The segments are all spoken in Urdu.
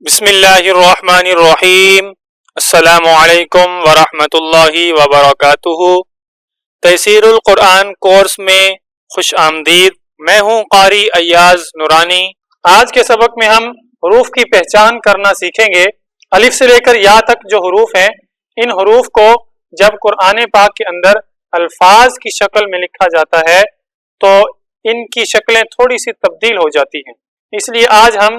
بسم اللہ الرحمن الرحیم۔ السلام علیکم ورحمۃ اللہ وبرکاتہ۔ تیسیر القرآن کورس میں خوش آمدید۔ میں ہوں قاری ایاز نورانی۔ آج کے سبق میں ہم حروف کی پہچان کرنا سیکھیں گے۔ الف سے لے کر یا تک جو حروف ہیں، ان حروف کو جب قرآن پاک کے اندر الفاظ کی شکل میں لکھا جاتا ہے تو ان کی شکلیں تھوڑی سی تبدیل ہو جاتی ہیں۔ اس لیے آج ہم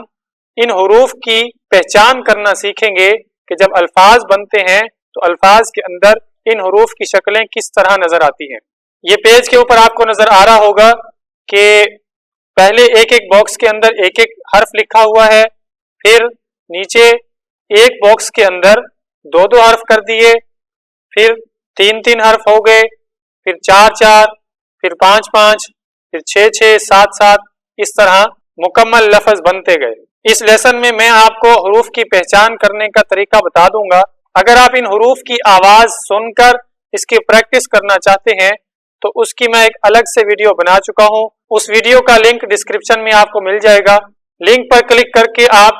ان حروف کی پہچان کرنا سیکھیں گے کہ جب الفاظ بنتے ہیں تو الفاظ کے اندر ان حروف کی شکلیں کس طرح نظر آتی ہیں۔ یہ پیج کے اوپر آپ کو نظر آ رہا ہوگا کہ پہلے ایک ایک باکس کے اندر ایک ایک حرف لکھا ہوا ہے، پھر نیچے ایک باکس کے اندر دو دو حرف کر دیے، پھر تین تین حرف ہو گئے، پھر چار چار، پھر پانچ پانچ، پھر چھ چھ، سات سات، اس طرح مکمل لفظ بنتے گئے۔ اس لیسن میں آپ کو حروف کی پہچان کرنے کا طریقہ بتا دوں گا۔ اگر آپ ان حروف کی آواز سن کر اس کی پریکٹس کرنا چاہتے ہیں تو اس کی میں ایک الگ سے ویڈیو بنا چکا ہوں، اس ویڈیو کا لنک ڈسکرپشن میں آپ کو مل جائے گا۔ لنک پر کلک کر کے آپ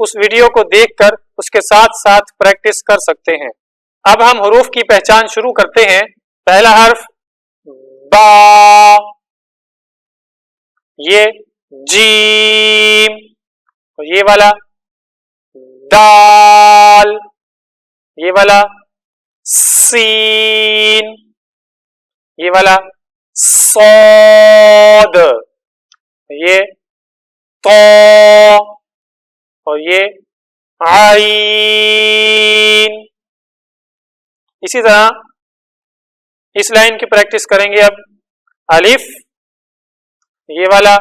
اس ویڈیو کو دیکھ کر اس کے ساتھ ساتھ پریکٹس کر سکتے ہیں۔ اب ہم حروف کی پہچان شروع کرتے ہیں۔ پہلا حرف با، یہ جیم، اور یہ والا دال، یہ والا سین، یہ والا صاد، یہ تو، اور یہ عین۔ اسی طرح اس لائن کی پریکٹس کریں گے۔ اب الف، یہ والا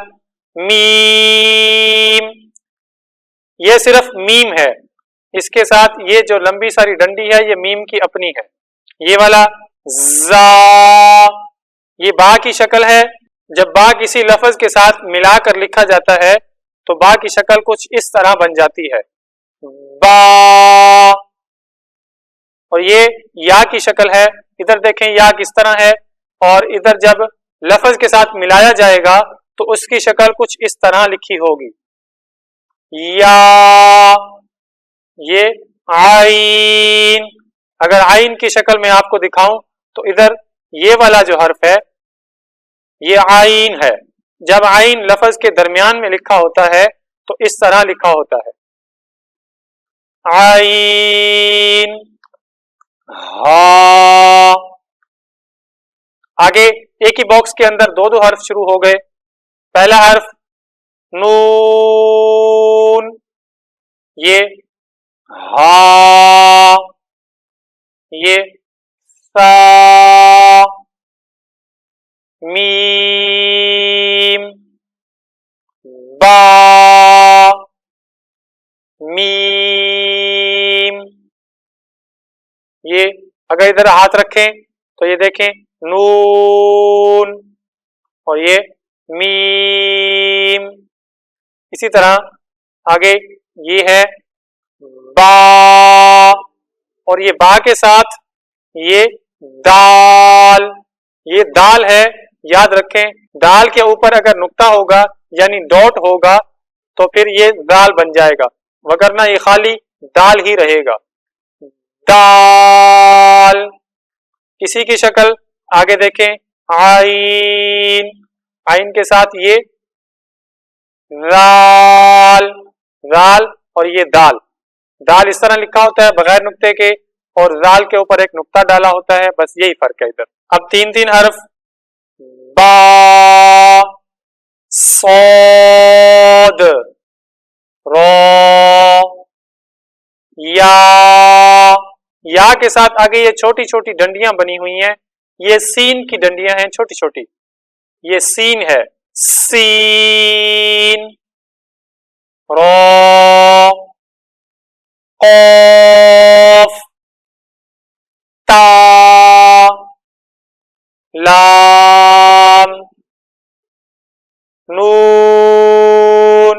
میم، یہ صرف میم ہے، اس کے ساتھ یہ جو لمبی ساری ڈنڈی ہے یہ میم کی اپنی ہے۔ یہ والا زا، یہ با کی شکل ہے۔ جب با کسی لفظ کے ساتھ ملا کر لکھا جاتا ہے تو با کی شکل کچھ اس طرح بن جاتی ہے، با۔ اور یہ یا کی شکل ہے، ادھر دیکھیں یا کس طرح ہے، اور ادھر جب لفظ کے ساتھ ملایا جائے گا تو اس کی شکل کچھ اس طرح لکھی ہوگی، یا۔ یہ عین، اگر عین کی شکل میں آپ کو دکھاؤں تو ادھر یہ والا جو حرف ہے یہ عین ہے۔ جب عین لفظ کے درمیان میں لکھا ہوتا ہے تو اس طرح لکھا ہوتا ہے، عین، ہا۔ آگے ایک ہی باکس کے اندر دو دو حرف شروع ہو گئے۔ پہلا حرف نون، یہ ہا، یہ سا، میم، با، میم۔ یہ اگر ادھر ہاتھ رکھیں تو یہ دیکھیں نون، اور یہ میم۔ اسی طرح آگے یہ ہے با، اور یہ با کے ساتھ یہ دال، یہ دال ہے۔ یاد رکھیں دال کے اوپر اگر نقطہ ہوگا یعنی ڈاٹ ہوگا تو پھر یہ دال بن جائے گا، وگرنہ یہ خالی دال ہی رہے گا، دال۔ اسی کی شکل آگے دیکھیں عین، عین کے ساتھ یہ رال، رال، اور یہ دال۔ دال اس طرح لکھا ہوتا ہے بغیر نقطے کے، اور رال کے اوپر ایک نقطہ ڈالا ہوتا ہے، بس یہی فرق ہے ادھر۔ اب تین تین حرف با، صاد، را، یا کے ساتھ آگے یہ چھوٹی چھوٹی ڈنڈیاں بنی ہوئی ہیں، یہ سین کی ڈنڈیاں ہیں چھوٹی چھوٹی، یہ سین ہے، سین، را، قاف، تا، لام، نون۔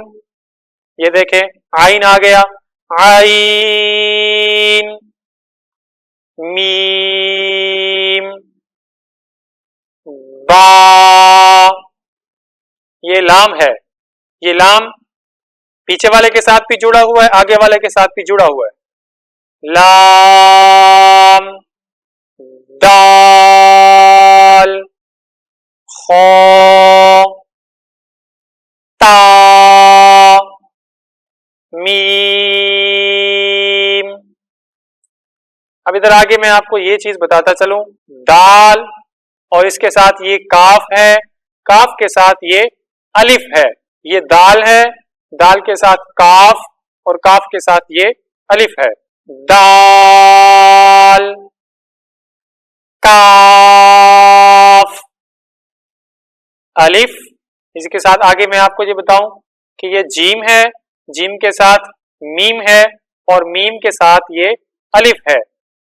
یہ دیکھیں عین آ گیا، عین، میم، با۔ یہ لام ہے، یہ لام پیچھے والے کے ساتھ بھی جڑا ہوا ہے، آگے والے کے ساتھ بھی جڑا ہوا ہے. لام، دال، خا، تا، میم. اب ادھر آگے میں آپ کو یہ چیز بتاتا چلوں، دال اور اس کے ساتھ یہ کاف ہے، کاف کے ساتھ یہ الف ہے. یہ دال ہے، دال کے ساتھ کاف اور کاف کے ساتھ یہ الف ہے. دال، کاف، الف. اس کے ساتھ آگے میں آپ کو یہ بتاؤں کہ یہ جیم ہے، جیم کے ساتھ میم ہے اور میم کے ساتھ یہ الف ہے.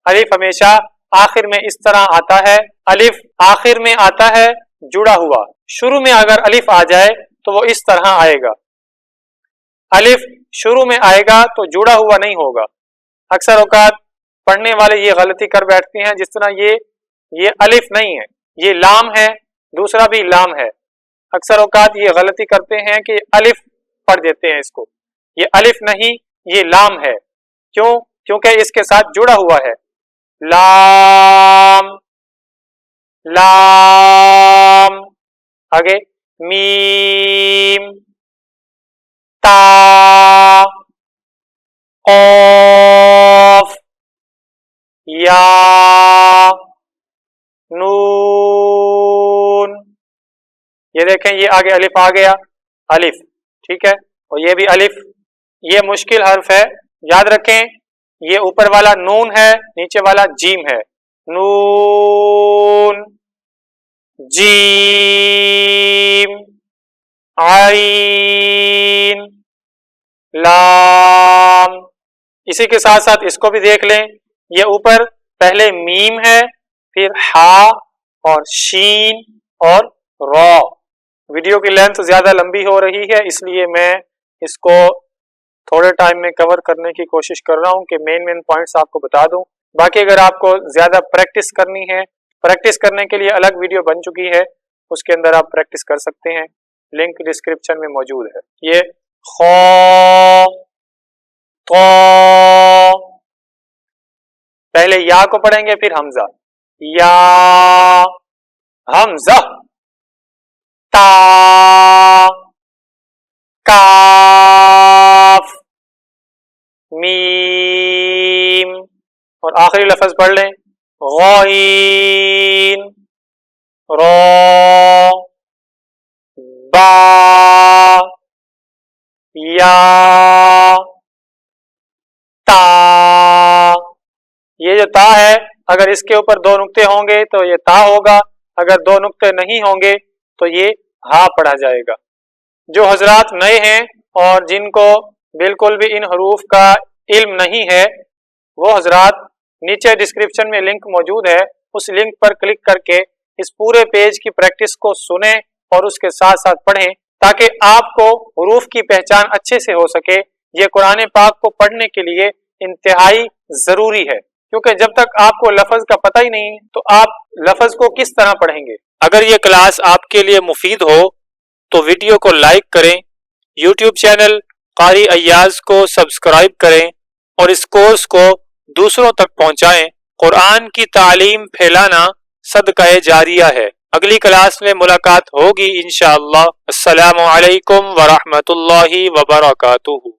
الف ہمیشہ آخر میں اس طرح آتا ہے، الف آخر میں آتا ہے جڑا ہوا. شروع میں اگر الف آ جائے تو وہ اس طرح آئے گا. الف شروع میں آئے گا تو جڑا ہوا نہیں ہوگا. اکثر اوقات پڑھنے والے یہ غلطی کر بیٹھتے ہیں، جس طرح یہ الف نہیں ہے، یہ لام ہے، دوسرا بھی لام ہے. اکثر اوقات یہ غلطی کرتے ہیں کہ الف پڑھ دیتے ہیں اس کو. یہ الف نہیں، یہ لام ہے. کیوں؟ کیونکہ اس کے ساتھ جڑا ہوا ہے. لام، لام. آگے میم، تا، قاف، یا، نون. یہ دیکھیں یہ آگے الف آ گیا، الف. ٹھیک ہے، اور یہ بھی الف. یہ مشکل حرف ہے، یاد رکھیں. یہ اوپر والا نون ہے، نیچے والا جیم ہے. نون، جیم، عین، لام. اسی کے ساتھ ساتھ اس کو بھی دیکھ لیں. یہ اوپر پہلے میم ہے، پھر ہا اور شین اور را. ویڈیو کی لینتھ زیادہ لمبی ہو رہی ہے، اس لیے میں اس کو تھوڑے ٹائم میں کور کرنے کی کوشش کر رہا ہوں کہ مین پوائنٹس آپ کو بتا دوں. باقی اگر آپ کو زیادہ پریکٹس کرنی ہے، پریکٹس کرنے کے لیے الگ ویڈیو بن چکی ہے، اس کے اندر آپ پریکٹس کر سکتے ہیں. لنک ڈسکرپشن میں موجود ہے. یہ خا، طا، پہلے یا کو پڑھیں گے پھر حمزہ. یا، حمزہ. تا، کاف، میم. اور آخری لفظ پڑھ لیں، غین، را، با، یا، تا. یہ جو تا ہے، اگر اس کے اوپر دو نقطے ہوں گے تو یہ تا ہوگا، اگر دو نقطے نہیں ہوں گے تو یہ ہا پڑھا جائے گا. جو حضرات نئے ہیں اور جن کو بالکل بھی ان حروف کا علم نہیں ہے، وہ حضرات نیچے ڈسکرپشن میں لنک موجود ہے، اس لنک پر کلک کر کے اس پورے پیج کی پریکٹس کو سنیں اور اس کے ساتھ ساتھ پڑھیں، تاکہ آپ کو حروف کی پہچان اچھے سے ہو سکے. یہ قرآن پاک کو پڑھنے کے لیے انتہائی ضروری ہے، کیونکہ جب تک آپ کو لفظ کا پتہ ہی نہیں تو آپ لفظ کو کس طرح پڑھیں گے. اگر یہ کلاس آپ کے لیے مفید ہو تو ویڈیو کو لائک کریں، یوٹیوب چینل قاری ایاز کو سبسکرائب کریں اور اس کورس کو دوسروں تک پہنچائیں. قرآن کی تعلیم پھیلانا صدقہ جاریہ ہے. اگلی کلاس میں ملاقات ہوگی انشاءاللہ. السلام علیکم ورحمۃ اللہ وبرکاتہ.